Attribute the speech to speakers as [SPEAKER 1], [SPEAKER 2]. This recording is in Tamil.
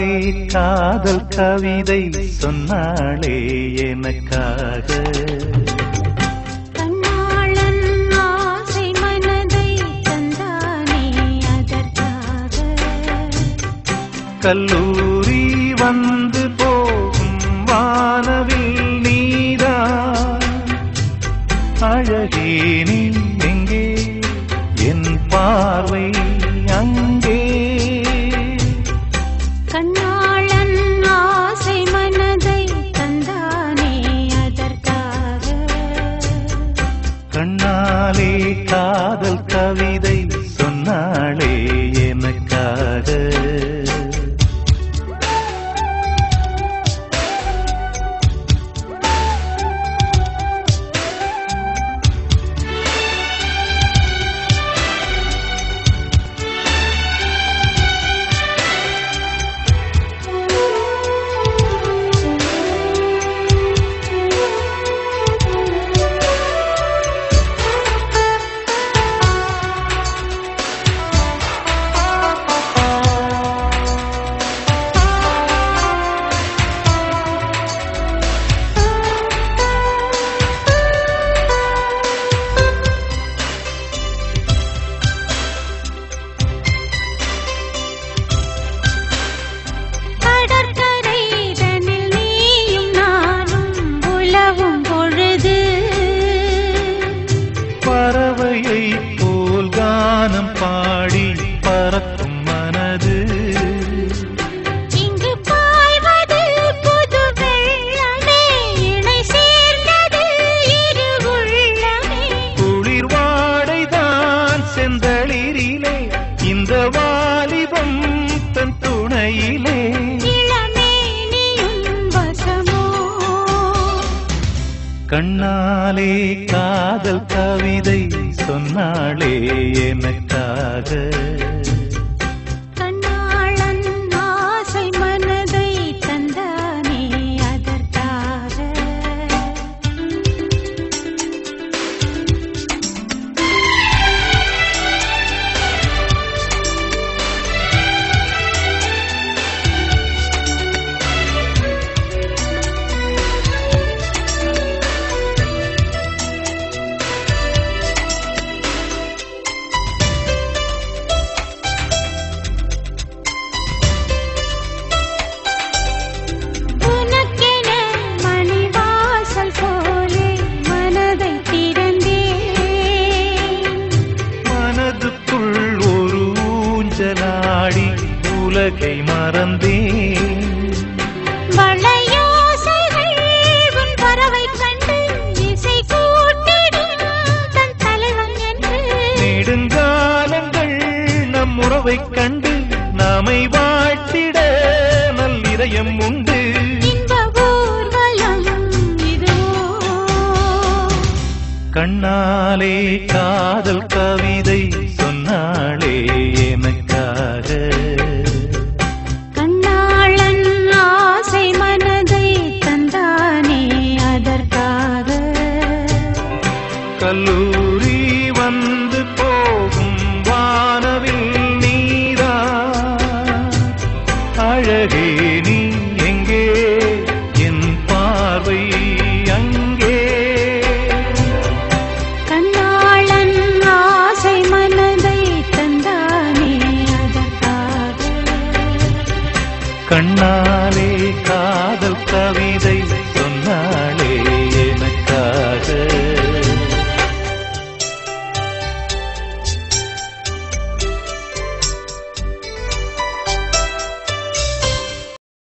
[SPEAKER 1] கண்ணாலே காதல் கவிதை சொன்னாளே எனக்காக.
[SPEAKER 2] கண்ணாளன் ஆசை மனதை தந்தானே அதற்காக.
[SPEAKER 1] கல்லூரி வந்து போகும் வானவில் நீதான் அழகே நீ எங்கே என் பார்வை அங்கே.
[SPEAKER 2] கண்ணாளன் ஆசை மனதை தந்தானே அதற்காக.
[SPEAKER 1] கண்ணாலே காதல் கவிதை சொன்னாளே எனக்காக. பறவையை போல் கானம் பாடி பறக்கும் மனது
[SPEAKER 2] இங்கு பாய்வது புது வெள்ளமே இணை சேர்ந்தது இரு உள்ளமே.
[SPEAKER 1] குளிர் வாடைதான் செந்தளிரிலே இந்த வாலிபம் தன் துணையிலே.
[SPEAKER 2] இளமேனியும் வசமோ
[SPEAKER 1] கண்ணாலே காதல் கவிதை சொன்னாளே எனக்காக.
[SPEAKER 2] கண்ணாளன் ஆசை மனதை தந்தானே அதற்காக.
[SPEAKER 1] நாடி உலகை மறந்தேன்.
[SPEAKER 2] வளையோசைகள் உன் பறவை கண்டு இசை கூட்டிடும் தன் தலைவன் என்று.
[SPEAKER 1] நெடுங்காலங்கள் நம் உறவை கண்டு நாமை வாழ்த்திட நல்லிதயம் உண்டு.
[SPEAKER 2] இன்ப ஊர்வலம் இதுவோ
[SPEAKER 1] கண்ணாலே காதல் கவிதை சொன்னாளே எனக்காக.
[SPEAKER 2] கண்ணாளன் ஆசை மனதை தந்தானே அதற்காக.
[SPEAKER 1] கல்லூரி வந்து போகும் வானவில் நீதான் அழகே நீ எங்கே என் பார்வை அங்கே.
[SPEAKER 2] கண்ணாளன் ஆசை மனதை தந்தானே அதற்காக.
[SPEAKER 1] கண்ணா